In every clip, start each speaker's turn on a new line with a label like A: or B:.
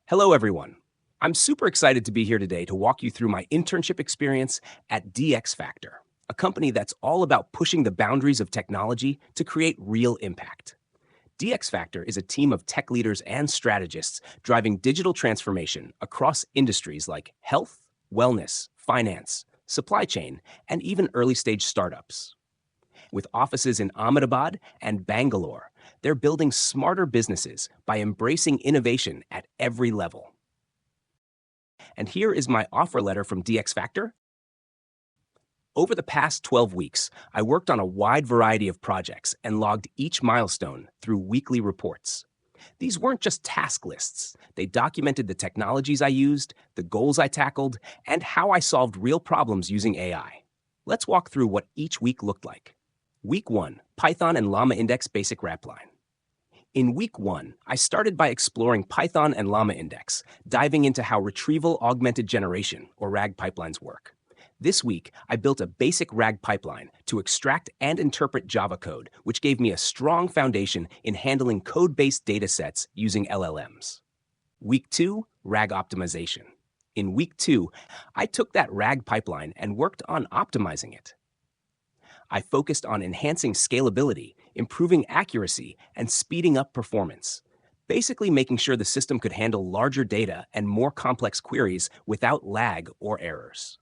A: Hello, everyone. I'm super excited to be here today to walk you through my internship experience at DX Factor, a company that's all about pushing the boundaries of technology to create real impact. DX Factor is a team of tech leaders and strategists driving digital transformation across industries like health, wellness, finance, supply chain, and even early-stage startups. With offices in Ahmedabad and Bangalore, they're building smarter businesses by embracing innovation at every level. And here is my offer letter from DX Factor. Over the past 12 weeks, I worked on a wide variety of projects and logged each milestone through weekly reports. These weren't just task lists. They documented the technologies I used, the goals I tackled, and how I solved real problems using AI. Let's walk through what each week looked like. Week 1, Python and Llama Index Basic Wrapline. In Week 1, I started by exploring Python and Llama Index, diving into how retrieval augmented generation, or RAG pipelines work. This week, I built a basic RAG pipeline to extract and interpret Java code, which gave me a strong foundation in handling code-based datasets using LLMs. Week 2, RAG optimization. In Week 2, I took that RAG pipeline and worked on optimizing it. I focused on enhancing scalability, improving accuracy, and speeding up performance, basically making sure the system could handle larger data and more complex queries without lag or errors.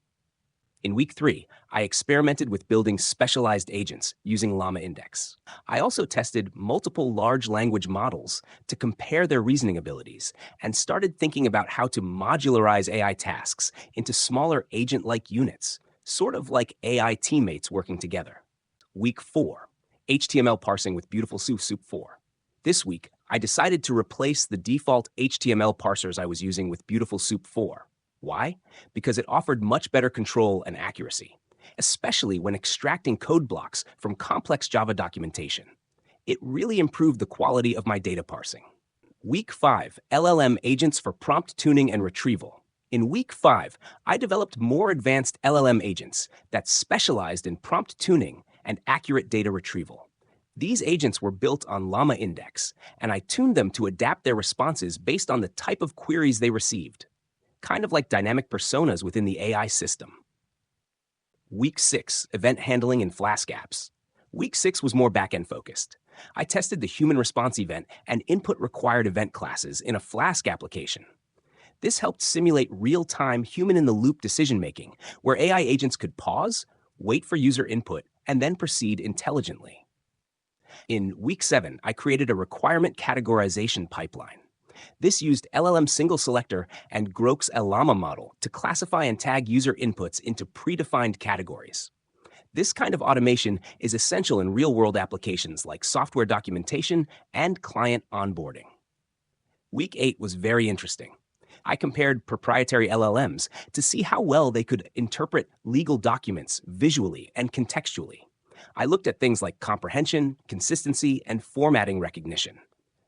A: In Week 3, I experimented with building specialized agents using Llama Index. I also tested multiple large language models to compare their reasoning abilities and started thinking about how to modularize AI tasks into smaller agent-like units, sort of like AI teammates working together. Week 4, HTML parsing with Beautiful Soup 4. This week, I decided to replace the default HTML parsers I was using with Beautiful Soup 4. Why? Because it offered much better control and accuracy, especially when extracting code blocks from complex Java documentation. It really improved the quality of my data parsing. Week 5, LLM agents for prompt tuning and retrieval. In Week 5, I developed more advanced LLM agents that specialized in prompt tuning and accurate data retrieval. These agents were built on Llama Index, and I tuned them to adapt their responses based on the type of queries they received, kind of like dynamic personas within the AI system. Week 6, event handling in Flask apps. Week 6 was more back-end focused. I tested the human response event and input required event classes in a Flask application. This helped simulate real-time human-in-the-loop decision-making, where AI agents could pause, wait for user input, and then proceed intelligently. In Week 7, I created a requirement categorization pipeline. This used LLM single selector and Grok's Llama model to classify and tag user inputs into predefined categories. This kind of automation is essential in real-world applications like software documentation and client onboarding. Week 8 was very interesting. I compared proprietary LLMs to see how well they could interpret legal documents visually and contextually. I looked at things like comprehension, consistency, and formatting recognition.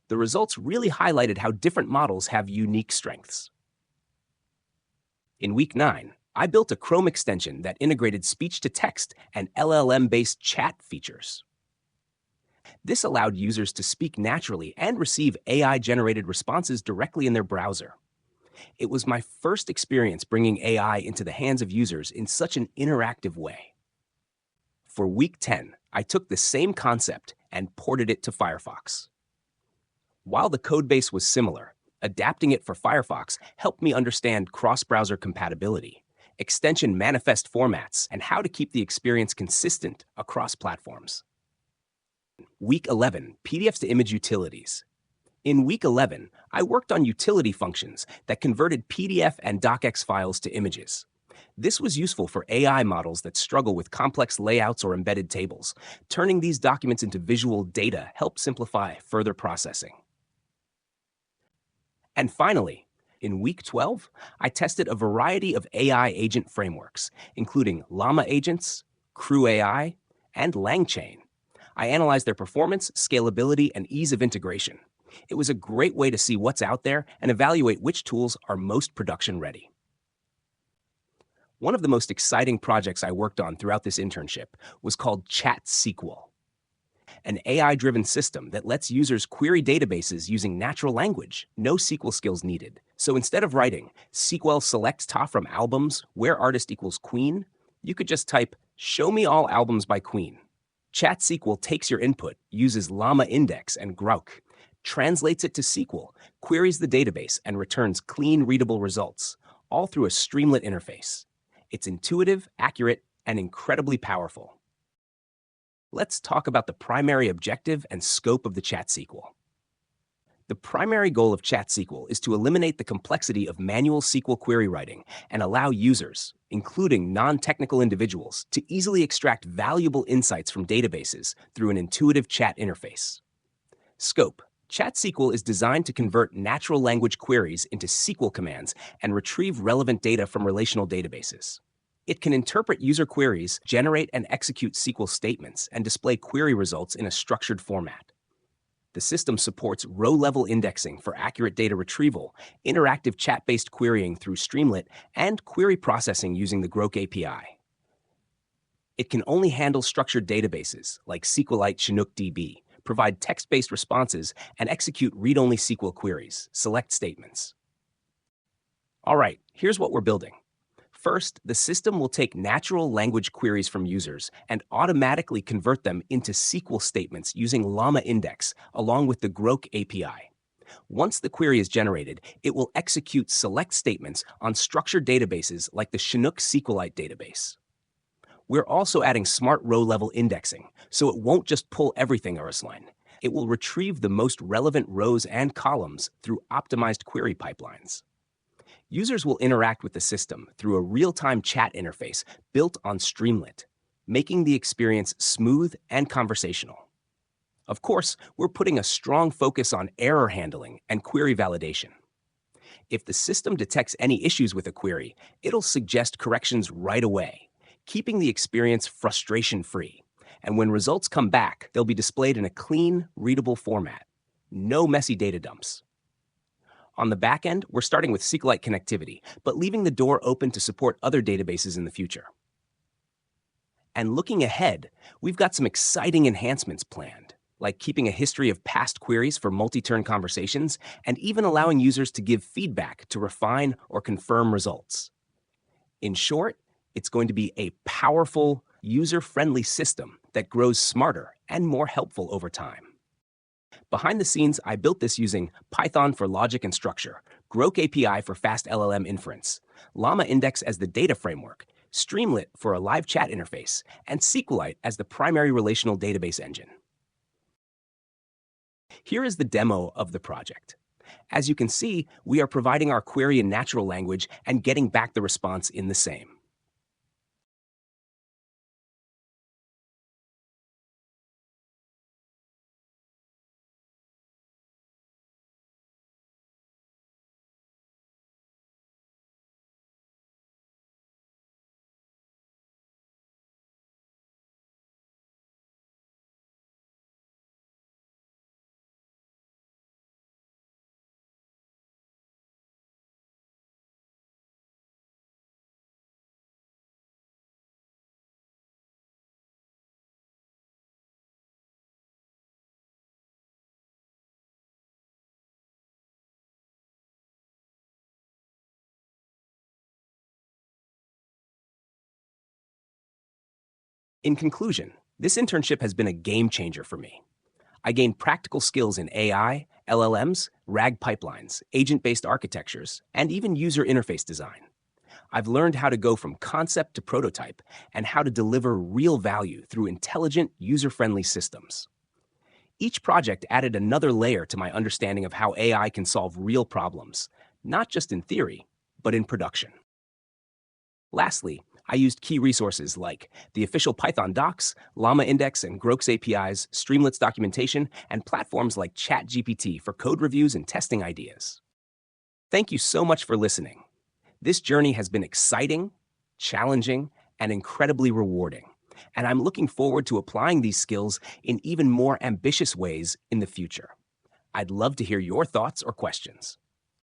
A: The results really highlighted how different models have unique strengths. In Week 9, I built a Chrome extension that integrated speech-to-text and LLM-based chat features. This allowed users to speak naturally and receive AI-generated responses directly in their browser. It was my first experience bringing AI into the hands of users in such an interactive way. For Week 10, I took the same concept and ported it to Firefox. While the codebase was similar, adapting it for Firefox helped me understand cross-browser compatibility, extension manifest formats, and how to keep the experience consistent across platforms. Week 11, PDFs to image utilities. In Week 11, I worked on utility functions that converted PDF and docx files to images. This was useful for AI models that struggle with complex layouts or embedded tables. Turning these documents into visual data helped simplify further processing. And finally, in Week 12, I tested a variety of AI agent frameworks, including Llama agents, Crew AI, and LangChain. I analyzed their performance, scalability, and ease of integration. It was a great way to see what's out there and evaluate which tools are most production-ready. One of the most exciting projects I worked on throughout this internship was called ChatSQL. an AI-driven system that lets users query databases using natural language, no SQL skills needed. So instead of writing SQL select ta from albums, where artist equals queen, you could just type show me all albums by queen. ChatSQL takes your input, uses Llama Index and Grok, translates it to SQL, queries the database, and returns clean, readable results, all through a Streamlit interface. It's intuitive, accurate, and incredibly powerful. Let's talk about the primary objective and scope of the ChatSQL. The primary goal of ChatSQL is to eliminate the complexity of manual SQL query writing and allow users, including non-technical individuals, to easily extract valuable insights from databases through an intuitive chat interface. Scope. ChatSQL is designed to convert natural language queries into SQL commands and retrieve relevant data from relational databases. It can interpret user queries, generate and execute SQL statements, and display query results in a structured format. The system supports row-level indexing for accurate data retrieval, interactive chat-based querying through Streamlit, and query processing using the Grok API. It can only handle structured databases like SQLite Chinook DB, provide text-based responses, and execute read-only SQL queries, select statements. All right, here's what we're building. First, the system will take natural language queries from users and automatically convert them into SQL statements using Llama Index along with the Grok API. Once the query is generated, it will execute select statements on structured databases like the Chinook SQLite database. We're also adding smart row-level indexing, so it won't just pull everything Ursline. It will retrieve the most relevant rows and columns through optimized query pipelines. Users will interact with the system through a real-time chat interface built on Streamlit, making the experience smooth and conversational. Of course, we're putting a strong focus on error handling and query validation. If the system detects any issues with a query, it'll suggest corrections right away, keeping the experience frustration-free. And when results come back, they'll be displayed in a clean, readable format. No messy data dumps. On the back end, we're starting with SQLite connectivity, but leaving the door open to support other databases in the future. And looking ahead, we've got some exciting enhancements planned, like keeping a history of past queries for multi-turn conversations, and even allowing users to give feedback to refine or confirm results. In short, it's going to be a powerful, user-friendly system that grows smarter and more helpful over time. Behind the scenes, I built this using Python for logic and structure, Grok API for fast LLM inference, Llama Index as the data framework, Streamlit for a live chat interface, and SQLite as the primary relational database engine. Here is the demo of the project. As you can see, we are providing our query in natural language and getting back the response in the same. In conclusion, this internship has been a game changer for me. I gained practical skills in AI, LLMs, RAG pipelines, agent-based architectures, and even user interface design. I've learned how to go from concept to prototype and how to deliver real value through intelligent, user-friendly systems. Each project added another layer to my understanding of how AI can solve real problems, not just in theory, but in production. Lastly, I used key resources like the official Python docs, Llama Index and Grok's APIs, Streamlit's documentation, and platforms like ChatGPT for code reviews and testing ideas. Thank you so much for listening. This journey has been exciting, challenging, and incredibly rewarding, and I'm looking forward to applying these skills in even more ambitious ways in the future. I'd love to hear your thoughts or questions.